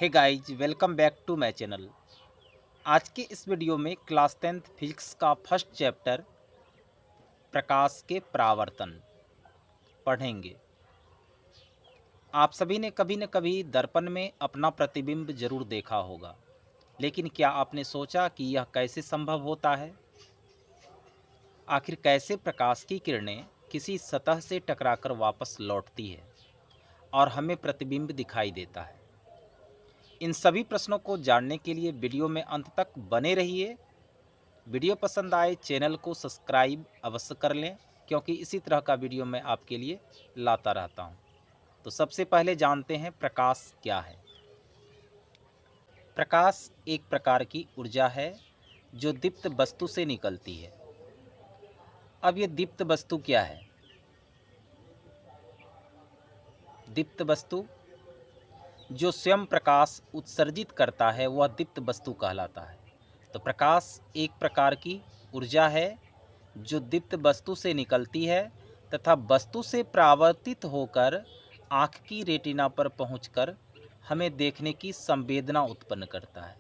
Hey guys, welcome back to my channel. आज के इस वीडियो में क्लास 10th फिजिक्स का फर्स्ट चैप्टर प्रकाश के परावर्तन पढ़ेंगे। आप सभी ने कभी न कभी दर्पण में अपना प्रतिबिंब जरूर देखा होगा, लेकिन क्या आपने सोचा कि यह कैसे संभव होता है? आखिर कैसे प्रकाश की किरणें किसी सतह से टकराकर वापस लौटती है और हमें प्रतिबिंब दिखाई देता है? इन सभी प्रश्नों को जानने के लिए वीडियो में अंत तक बने रहिए। वीडियो पसंद आए चैनल को सब्सक्राइब अवश्य कर लें, क्योंकि इसी तरह का वीडियो मैं आपके लिए लाता रहता हूं। तो सबसे पहले जानते हैं प्रकाश क्या है। प्रकाश एक प्रकार की ऊर्जा है जो दीप्त वस्तु से निकलती है। अब ये दीप्त वस्तु क्या है? दीप्त वस्तु जो स्वयं प्रकाश उत्सर्जित करता है वह दीप्त वस्तु कहलाता है। तो प्रकाश एक प्रकार की ऊर्जा है जो दीप्त वस्तु से निकलती है तथा वस्तु से परावर्तित होकर आँख की रेटिना पर पहुंचकर हमें देखने की संवेदना उत्पन्न करता है।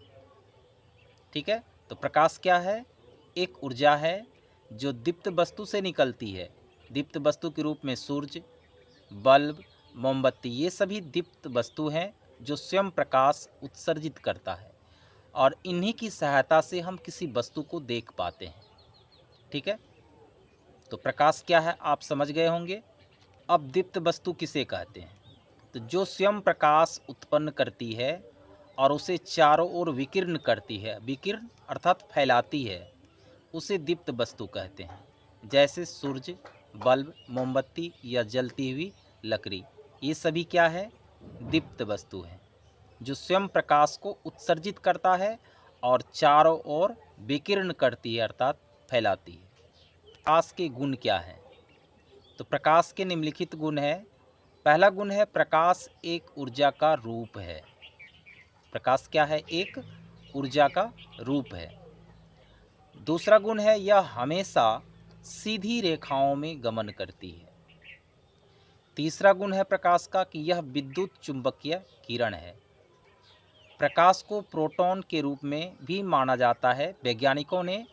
ठीक है, तो प्रकाश क्या है? एक ऊर्जा है जो दीप्त वस्तु से निकलती है। दीप्त वस्तु के रूप में सूर्य, बल्ब, मोमबत्ती, ये सभी दीप्त वस्तु हैं जो स्वयं प्रकाश उत्सर्जित करता है और इन्हीं की सहायता से हम किसी वस्तु को देख पाते हैं। ठीक है, तो प्रकाश क्या है आप समझ गए होंगे। अब दीप्त वस्तु किसे कहते हैं? तो जो स्वयं प्रकाश उत्पन्न करती है और उसे चारों ओर विकीर्ण करती है, विकीर्ण अर्थात फैलाती है, उसे दीप्त वस्तु कहते हैं। जैसे सूर्य, बल्ब, मोमबत्ती या जलती हुई लकड़ी, ये सभी क्या है? दीप्त वस्तु हैं जो स्वयं प्रकाश को उत्सर्जित करता है और चारों ओर विकीर्ण करती है अर्थात फैलाती है। प्रकाश के गुण क्या हैं? तो प्रकाश के निम्नलिखित गुण है। पहला गुण है प्रकाश एक ऊर्जा का रूप है। प्रकाश क्या है? एक ऊर्जा का रूप है। दूसरा गुण है यह हमेशा सीधी रेखाओं में गमन करती है। तीसरा गुण है प्रकाश का कि यह विद्युत चुंबकीय किरण है। प्रकाश को प्रोटॉन के रूप में भी माना जाता है। वैज्ञानिकों ने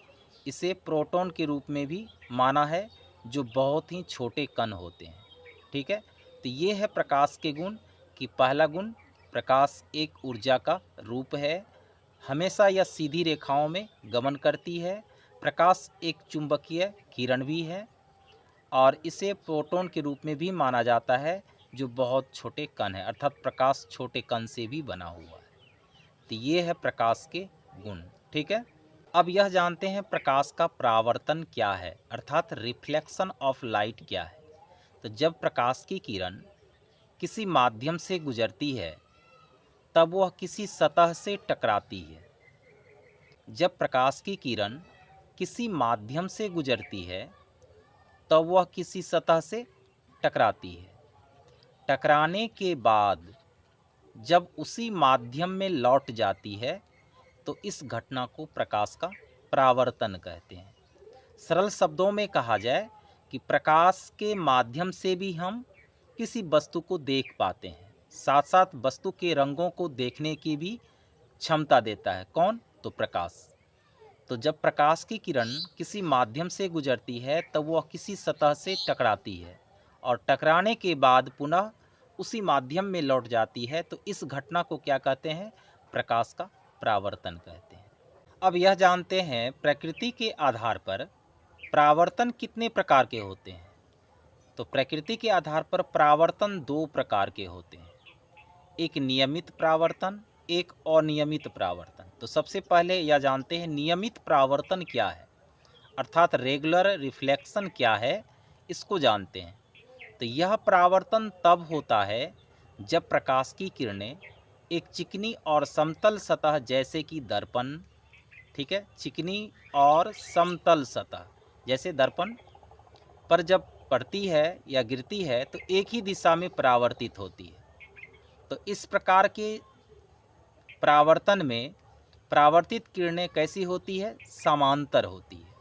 इसे प्रोटॉन के रूप में भी माना है, जो बहुत ही छोटे कण होते हैं। ठीक है, तो ये है प्रकाश के गुण कि पहला गुण प्रकाश एक ऊर्जा का रूप है, हमेशा यह सीधी रेखाओं में गमन करती है। प्रकाश एक चुंबकीय किरण भी है और इसे प्रोटॉन के रूप में भी माना जाता है, जो बहुत छोटे कण है, अर्थात प्रकाश छोटे कण से भी बना हुआ है। तो ये है प्रकाश के गुण। ठीक है, अब यह जानते हैं प्रकाश का परावर्तन क्या है, अर्थात रिफ्लेक्शन ऑफ लाइट क्या है। तो जब प्रकाश की किरण किसी माध्यम से गुजरती है तब वह किसी सतह से टकराती है। जब प्रकाश की किरण किसी माध्यम से गुजरती है तब वह किसी सतह से टकराती है। टकराने के बाद जब उसी माध्यम में लौट जाती है तो इस घटना को प्रकाश का परावर्तन कहते हैं। सरल शब्दों में कहा जाए कि प्रकाश के माध्यम से भी हम किसी वस्तु को देख पाते हैं, साथ साथ वस्तु के रंगों को देखने की भी क्षमता देता है। कौन? तो प्रकाश। तो जब प्रकाश की किरण किसी माध्यम से गुजरती है तब वह किसी सतह से टकराती है और टकराने के बाद पुनः उसी माध्यम में लौट जाती है, तो इस घटना को क्या कहते हैं? प्रकाश का परावर्तन कहते हैं। अब यह जानते हैं प्रकृति के आधार पर परावर्तन कितने प्रकार के होते हैं। तो प्रकृति के आधार पर परावर्तन दो प्रकार के होते हैं, एक नियमित परावर्तन, एक अनियमित परावर्तन। तो सबसे पहले यह जानते हैं नियमित परावर्तन क्या है, अर्थात रेगुलर रिफ्लेक्शन क्या है, इसको जानते हैं। तो यह परावर्तन तब होता है जब प्रकाश की किरणें एक चिकनी और समतल सतह जैसे कि दर्पण, ठीक है, चिकनी और समतल सतह जैसे दर्पण पर जब पड़ती है या गिरती है तो एक ही दिशा में परावर्तित होती है। तो इस प्रकार के परावर्तन में परावर्तित किरणें कैसी होती है? समांतर होती है,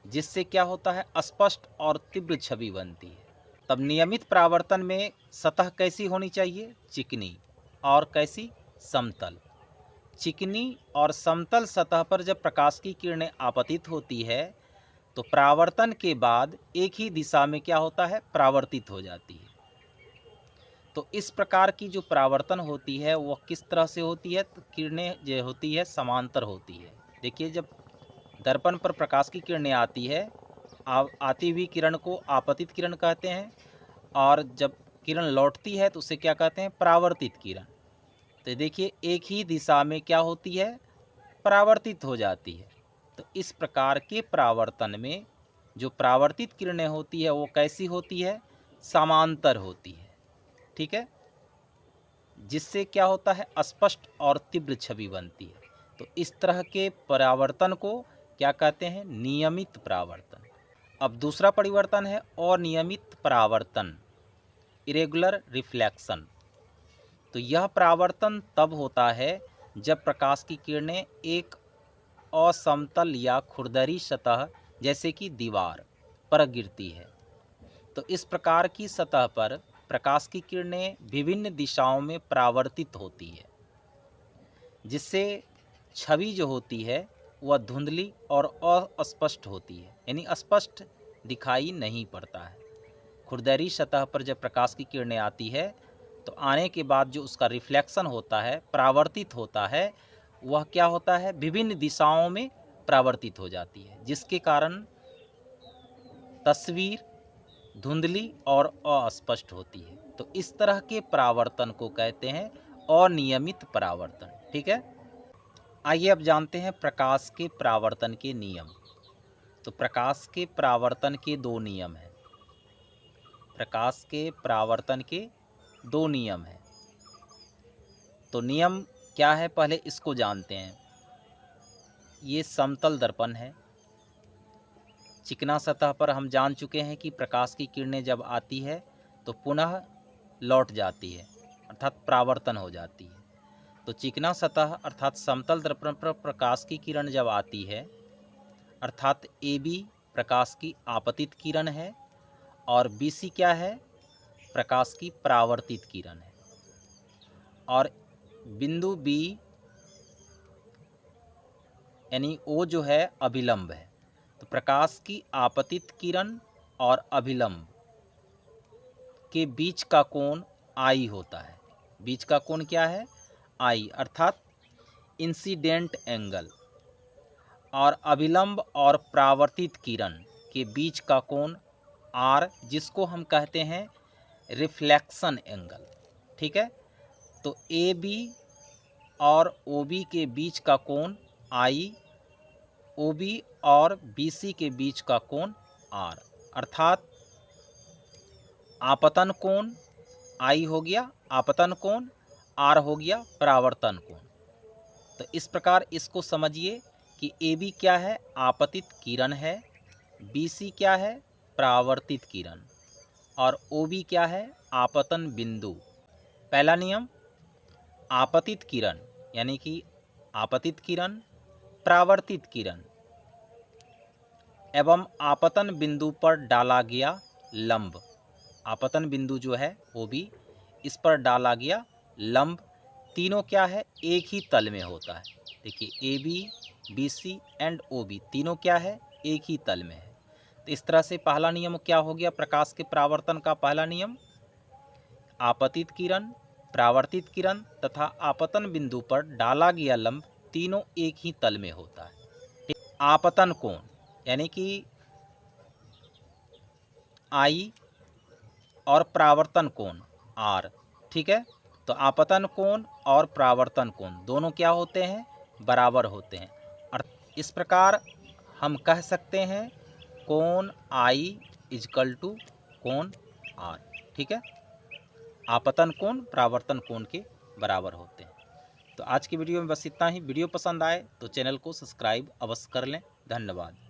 जिससे क्या होता है? स्पष्ट और तीव्र छवि बनती है। तब नियमित परावर्तन में सतह कैसी होनी चाहिए? चिकनी। और कैसी? समतल। चिकनी और समतल सतह पर जब प्रकाश की किरणें आपतित होती है तो परावर्तन के बाद एक ही दिशा में क्या होता है, परावर्तित हो जाती है। तो इस प्रकार की जो परावर्तन होती है वह किस तरह से होती है, तो किरणें जो होती है समांतर होती है। देखिए, जब दर्पण पर प्रकाश की किरणें आती है, आती हुई किरण को आपतित किरण कहते हैं, और जब किरण लौटती है तो उसे क्या कहते हैं, परावर्तित किरण। तो देखिए, एक ही दिशा में क्या होती है, परावर्तित हो जाती है। तो इस प्रकार के परावर्तन में जो परावर्तित किरणें होती है वो कैसी होती है, समांतर होती है। ठीक है, जिससे क्या होता है, स्पष्ट और तीव्र छवि बनती है। तो इस तरह के परावर्तन को क्या कहते हैं, नियमित परावर्तन। अब दूसरा परिवर्तन है अनियमित परावर्तन, इरेगुलर रिफ्लेक्शन। तो यह परावर्तन तब होता है जब प्रकाश की किरणें एक असमतल या खुरदरी सतह जैसे कि दीवार पर गिरती है। तो इस प्रकार की सतह पर प्रकाश की किरणें विभिन्न दिशाओं में परावर्तित होती है, जिससे छवि जो होती है वह धुंधली और अस्पष्ट होती है, यानी स्पष्ट दिखाई नहीं पड़ता है। खुरदरी सतह पर जब प्रकाश की किरणें आती है तो आने के बाद जो उसका रिफ्लेक्शन होता है, परावर्तित होता है, वह क्या होता है, विभिन्न दिशाओं में परावर्तित हो जाती है, जिसके कारण तस्वीर धुंधली और अस्पष्ट होती है। तो इस तरह के परावर्तन को कहते हैं अनियमित परावर्तन। ठीक है, आइए अब जानते हैं प्रकाश के परावर्तन के नियम। तो प्रकाश के परावर्तन के दो नियम हैं। प्रकाश के परावर्तन के दो नियम हैं। तो नियम क्या है, पहले इसको जानते हैं। ये समतल दर्पण है। चिकना सतह पर हम जान चुके हैं कि प्रकाश की किरणें जब आती है तो पुनः लौट जाती है, अर्थात परावर्तन हो जाती है। तो चिकना सतह अर्थात समतल दर्पण पर प्रकाश की किरण जब आती है, अर्थात AB प्रकाश की आपतित किरण है और BC क्या है, प्रकाश की परावर्तित किरण है, और बिंदु B यानी O जो है अभिलंब है। तो प्रकाश की आपतित किरण और अभिलंब के बीच का कोण I होता है। बीच का कोण क्या है, I, अर्थात इंसिडेंट एंगल। और अभिलंब और परावर्तित किरण के बीच का कोण R, जिसको हम कहते हैं रिफ्लेक्शन एंगल। ठीक है, तो AB और OB के बीच का कोण I, OB और BC के बीच का कोण R, अर्थात आपतन कोण I हो गया आपतन कोण, R हो गया परावर्तन कोण। तो इस प्रकार इसको समझिए कि AB क्या है, आपतित किरण है, BC क्या है, परावर्तित किरण, और OB क्या है, आपतन बिंदु। पहला नियम, आपतित किरण यानी कि आपतित किरण, परावर्तित किरण एवं आपतन बिंदु पर डाला गया लंब। आपतन बिंदु जो है OB, इस पर डाला गया लंब, तीनों क्या है, एक ही तल में होता है। देखिए, AB, BC एंड OB तीनों क्या है, एक ही तल में है। तो इस तरह से पहला नियम क्या हो गया, प्रकाश के परावर्तन का पहला नियम, आपतित किरण, परावर्तित किरण तथा आपतन बिंदु पर डाला गया लंब तीनों एक ही तल में होता है। आपतन कोण यानी कि I और परावर्तन कोण R। ठीक है, तो आपतन कोण और परावर्तन कोण दोनों क्या होते हैं, बराबर होते हैं। और इस प्रकार हम कह सकते हैं कोण I इजकल टू कोण R। ठीक है, आपतन कोण परावर्तन कोण के बराबर होते हैं। तो आज की वीडियो में बस इतना ही। वीडियो पसंद आए तो चैनल को सब्सक्राइब अवश्य कर लें। धन्यवाद।